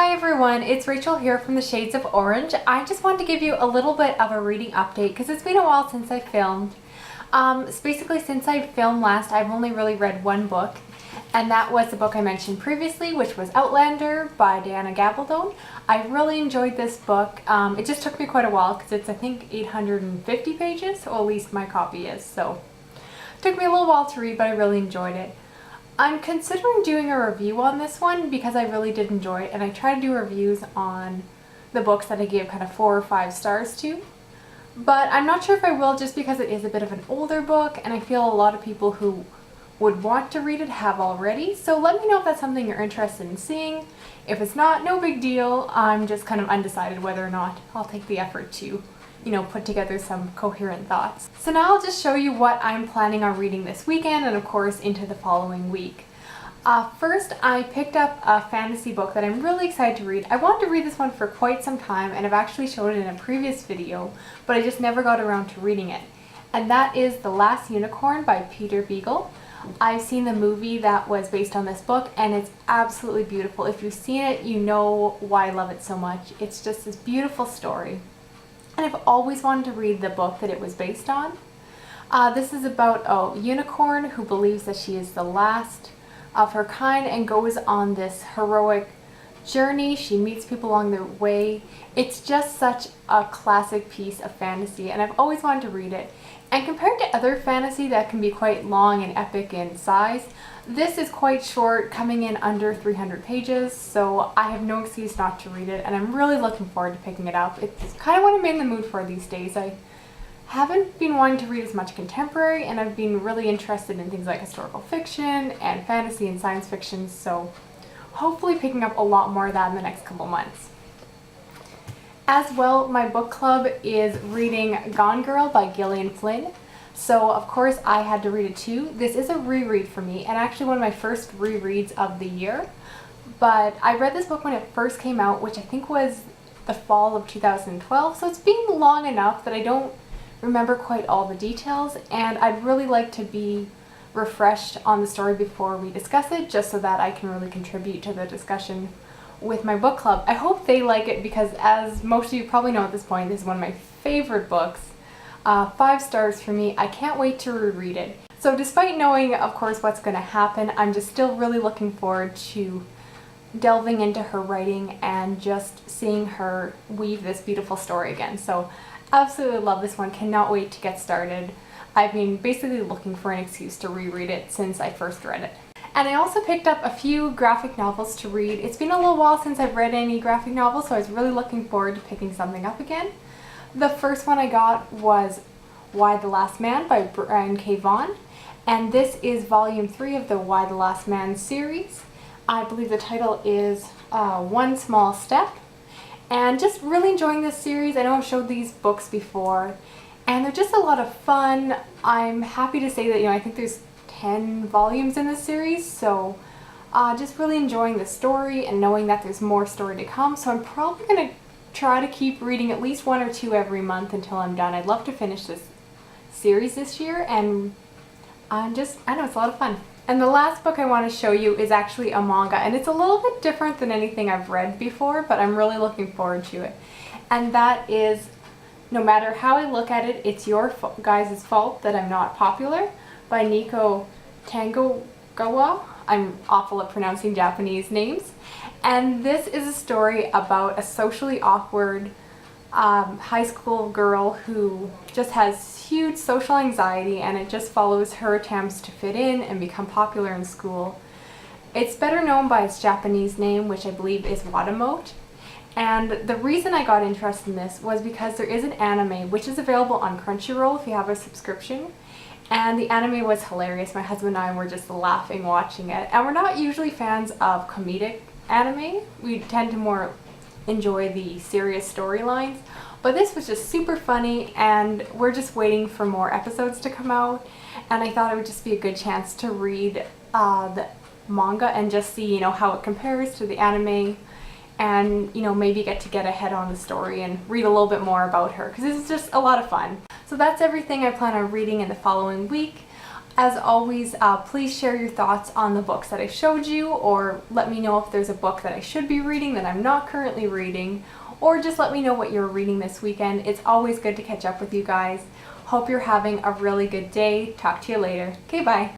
Hi everyone, it's Rachel here from the Shades of Orange. I just wanted to give you a little bit of a reading update because it's been a while since I filmed. Basically since I filmed last, I've only really read one book, and that was the book I mentioned previously, which was Outlander by Diana Gabaldon. I really enjoyed this book. It just took me quite a while because it's I think 850 pages, or at least my copy is, so it took me a little while to read, but I really enjoyed it. I'm considering doing a review on this one because I really did enjoy it, and I try to do reviews on the books that I give kind of 4 or 5 stars to. But I'm not sure if I will, just because it is a bit of an older book and I feel a lot of people who would want to read it have already. So let me know if that's something you're interested in seeing. If it's not, no big deal. I'm just kind of undecided whether or not I'll take the effort to, put together some coherent thoughts. So now I'll just show you what I'm planning on reading this weekend and of course into the following week. First, I picked up a fantasy book that I'm really excited to read. I wanted to read this one for quite some time, and I've actually showed it in a previous video, but I just never got around to reading it. And that is The Last Unicorn by Peter Beagle. I've seen the movie that was based on this book, and it's absolutely beautiful. If you've seen it, you know why I love it so much. It's just this beautiful story. And I've always wanted to read the book that it was based on. This is about a unicorn who believes that she is the last of her kind and goes on this heroic journey. She meets people along their way. It's just such a classic piece of fantasy, and I've always wanted to read it. And compared to other fantasy that can be quite long and epic in size, this is quite short, coming in under 300 pages, so I have no excuse not to read it, and I'm really looking forward to picking it up. It's kind of what I'm in the mood for these days. I haven't been wanting to read as much contemporary, and I've been really interested in things like historical fiction and fantasy and science fiction, so hopefully picking up a lot more of that in the next couple months. As well, my book club is reading Gone Girl by Gillian Flynn. So of course I had to read it too. This is a reread for me, and actually one of my first rereads of the year. But I read this book when it first came out, which I think was the fall of 2012, so it's been long enough that I don't remember quite all the details, and I'd really like to be refreshed on the story before we discuss it, just so that I can really contribute to the discussion with my book club. I hope they like it because, as most of you probably know at this point, this is one of my favorite books. 5 stars for me. I can't wait to reread it. So despite knowing, of course, what's going to happen, I'm just still really looking forward to delving into her writing and just seeing her weave this beautiful story again. So absolutely love this one. Cannot wait to get started. I've been basically looking for an excuse to reread it since I first read it. And I also picked up a few graphic novels to read. It's been a little while since I've read any graphic novels, so I was really looking forward to picking something up again. The first one I got was Why the Last Man by Brian K. Vaughan, and this is volume 3 of the Why the Last Man series. I believe the title is One Small Step, and just really enjoying this series. I know I've showed these books before, and they're just a lot of fun. I'm happy to say that, I think there's 10 volumes in this series, so just really enjoying the story and knowing that there's more story to come. So I'm probably going to try to keep reading at least 1 or 2 every month until I'm done. I'd love to finish this series this year, and I know it's a lot of fun. And the last book I want to show you is actually a manga, and it's a little bit different than anything I've read before, but I'm really looking forward to it. And that is No Matter How I Look at It, It's Your Guys' Fault That I'm Not Popular by Nico Tangogawa. I'm awful at pronouncing Japanese names. And this is a story about a socially awkward high school girl who just has huge social anxiety, and it just follows her attempts to fit in and become popular in school. It's better known by its Japanese name, which I believe is Watamote. And the reason I got interested in this was because there is an anime which is available on Crunchyroll if you have a subscription. And the anime was hilarious. My husband and I were just laughing watching it. And we're not usually fans of comedic anime. We tend to more enjoy the serious storylines. But this was just super funny, and we're just waiting for more episodes to come out. And I thought it would just be a good chance to read the manga and just see, how it compares to the anime. And, maybe get ahead on the story and read a little bit more about her, because this is just a lot of fun. So that's everything I plan on reading in the following week. As always, please share your thoughts on the books that I showed you, or let me know if there's a book that I should be reading that I'm not currently reading, or just let me know what you're reading this weekend. It's always good to catch up with you guys. Hope you're having a really good day. Talk to you later. Okay, bye.